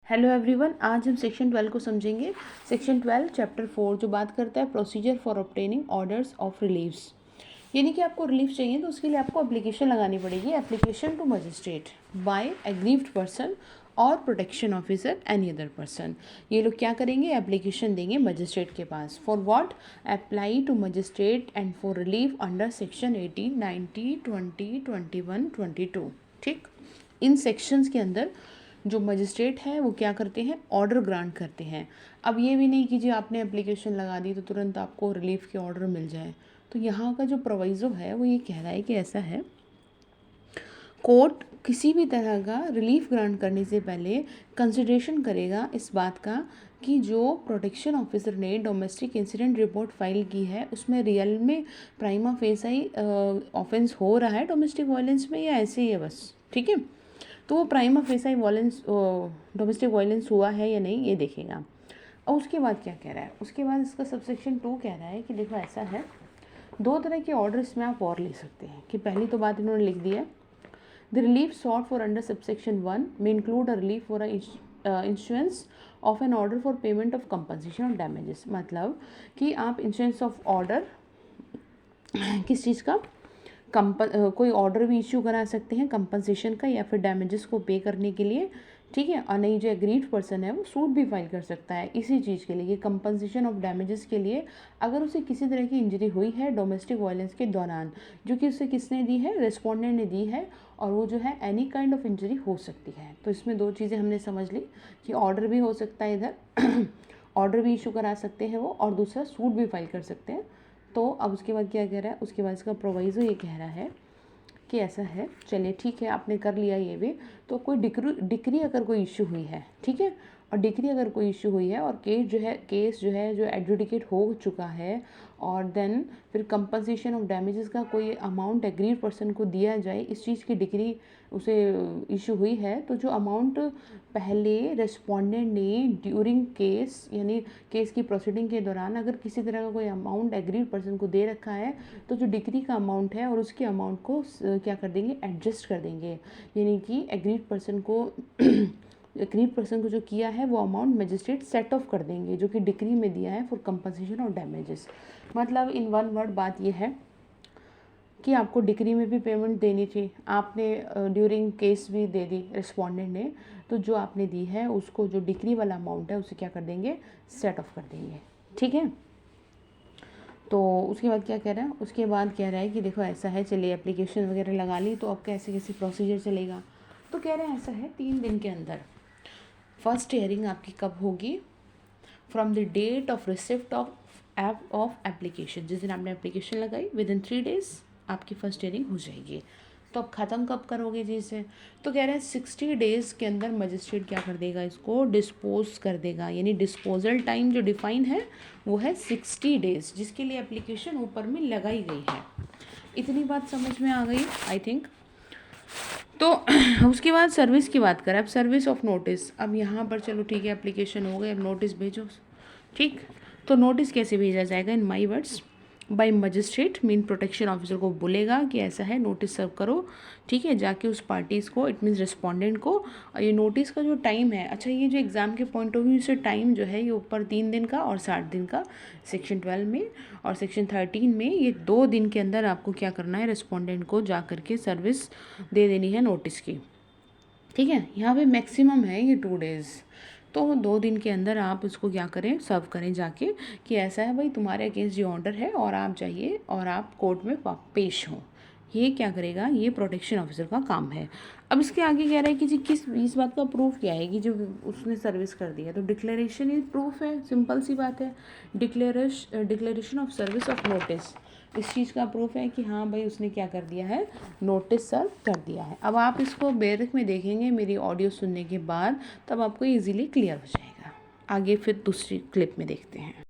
Hello everyone, आज हम section 12 को समझेंगे। सेक्शन 12 चैप्टर 4 जो बात करता है procedure for obtaining orders of relieves. यानी कि आपको रिलीफ चाहिए तो उसके लिए आपको एप्लीकेशन लगानी पड़ेगी। Application to magistrate by aggrieved person और protection officer any other person. ये लोग क्या करेंगे? एप्लीकेशन देंगे मजिस्ट्रेट के पास। For what? Apply to magistrate and for relief under section 18, 90, 20, 21, 22। ठीक, इन सेक्शंस के अंदर जो मजिस्ट्रेट है वो क्या करते हैं? ऑर्डर ग्रांट करते हैं। अब ये भी नहीं कि जी आपने एप्लीकेशन लगा दी तो तुरंत आपको रिलीफ के ऑर्डर मिल जाए। तो यहाँ का जो प्रोविज़ो है वो ये कह रहा है कि ऐसा है, कोर्ट किसी भी तरह का रिलीफ ग्रांट करने से पहले कंसिडरेशन करेगा इस बात का कि जो प्रोटेक्शन ऑफिसर ने डोमेस्टिक इंसिडेंट रिपोर्ट फाइल की है उसमें रियल में प्राइमा फेसाई ऑफेंस हो रहा है डोमेस्टिक वायलेंस में या ऐसे ही है बस। ठीक है, तो वो prima facie violence domestic violence हुआ है या नहीं ये देखेगा। और उसके बाद क्या कह रहा है? उसके बाद इसका सबसेक्शन 2 कह रहा है कि देखो ऐसा है, दो तरह के ऑर्डर इसमें आप और ले सकते हैं। कि पहली तो बात इन्होंने लिख दी है, the relief sought for under subsection 1 में include a relief for insurance of an order for payment of compensation of damages. मतलब कि आप इंश्योरेंस ऑफ ऑर्डर किस चीज़ का कोई ऑर्डर भी इश्यू करा सकते हैं कंपनसेशन का या फिर डैमेजेस को पे करने के लिए। ठीक है, और नहीं जो एग्रीड पर्सन है वो सूट भी फाइल कर सकता है इसी चीज़ के लिए, कंपनसेशन ऑफ डैमेजेस के लिए, अगर उसे किसी तरह की इंजरी हुई है डोमेस्टिक वायलेंस के दौरान, जो कि उसे किसने दी है? रेस्पोंडेंट ने दी है, और वो जो है एनी काइंड ऑफ इंजरी हो सकती है। तो इसमें दो चीज़ें हमने समझ ली कि ऑर्डर भी हो सकता है इधर ऑर्डर भी इशू करा सकते हैं वो, और दूसरा सूट भी फाइल कर सकते हैं। तो अब उसके बाद क्या कह रहा है? उसके बाद इसका प्रोवाइज़ो ये कह रहा है कि ऐसा है, चलिए ठीक है आपने कर लिया ये भी, तो कोई डिक्री अगर कोई इशू हुई है, ठीक है, और डिक्री अगर कोई इशू हुई है और केस जो है जो एडजुडिकेट हो चुका है, और देन फिर कंपनसेशन ऑफ डैमेजेस का कोई अमाउंट एग्रीड पर्सन को दिया जाए, इस चीज़ की डिक्री उसे इशू हुई है, तो जो अमाउंट पहले रेस्पोंडेंट ने ड्यूरिंग केस यानी केस की प्रोसीडिंग के दौरान अगर किसी तरह का कोई अमाउंट एग्रीड पर्सन को दे रखा है, तो जो डिक्री का अमाउंट है और उसके अमाउंट को क्या कर देंगे? एडजस्ट कर देंगे। यानी कि एग्रीड पर्सन को जो किया है वो अमाउंट मजिस्ट्रेट सेट ऑफ कर देंगे जो कि डिक्री में दिया है फॉर कंपनसेशन ऑफ डैमेजेस। मतलब इन वन वर्ड बात ये है कि आपको डिक्री में भी पेमेंट देनी थी, आपने ड्यूरिंग केस भी दे दी रिस्पोंडेंट ने, तो जो आपने दी है उसको जो डिक्री वाला अमाउंट है उसे क्या कर देंगे? सेट ऑफ कर देंगे। ठीक है, तो उसके बाद क्या कह रहा है? उसके बाद कह रहा है कि देखो ऐसा है, चलिए एप्लीकेशन वगैरह लगा ली, तो अब कैसे कैसे प्रोसीजर चलेगा? तो कह रहे हैं ऐसा है, 3 दिन के अंदर फर्स्ट हियरिंग आपकी कब होगी? From the date of receipt of application, जिस दिन आपने एप्लीकेशन लगाई विद इन 3 days आपकी फर्स्ट हियरिंग हो जाएगी। तो अब ख़त्म कब करोगे जी इसे? तो कह रहे हैं 60 days के अंदर मजिस्ट्रेट क्या कर देगा? इसको डिस्पोज कर देगा। यानी डिस्पोजल टाइम जो डिफाइन है वो है 60 days, जिसके लिए एप्लीकेशन ऊपर में लगाई गई है। इतनी बात समझ में आ गई आई थिंक। तो उसके बाद सर्विस की बात करें। अब सर्विस ऑफ नोटिस, अब यहाँ पर चलो ठीक है एप्लीकेशन हो गई, अब नोटिस भेजो। ठीक, तो नोटिस कैसे भेजा जाएगा? In my words, by magistrate mean protection officer को बोलेगा कि ऐसा है, नोटिस सर्व करो। ठीक है, जाके उस पार्टीज़ को, इट मीन्स रिस्पोंडेंट को। और ये नोटिस का जो टाइम है, अच्छा ये जो एग्ज़ाम के पॉइंट ऑफ व्यू से टाइम जो है ये ऊपर 3 दिन का और 60 दिन का सेक्शन 12 में, और सेक्शन 13 में ये 2 दिन के अंदर आपको क्या करना है? रिस्पोंडेंट को जा करके सर्विस दे देनी है नोटिस की। ठीक है, यहाँ पे मैक्सिमम है ये 2 days, तो 2 दिन के अंदर आप उसको क्या करें? सर्व करें जाके कि ऐसा है भाई तुम्हारे अगेंस्ट ये ऑर्डर है और आप जाइए और आप कोर्ट में पेश हों। ये क्या करेगा? ये प्रोटेक्शन ऑफिसर का काम है। अब इसके आगे कह रहा है कि जी इस बात का प्रूफ क्या है कि जो उसने सर्विस कर दिया, तो डिक्लेरेशन ही प्रूफ है, सिंपल सी बात है। Declaration of service of notice, इस चीज़ का प्रूफ है कि हाँ भाई उसने क्या कर दिया है? नोटिस सर्व कर दिया है। अब आप इसको बैरक में देखेंगे मेरी ऑडियो सुनने के बाद, तब आपको इजीली क्लियर हो जाएगा। आगे फिर दूसरी क्लिप में देखते हैं।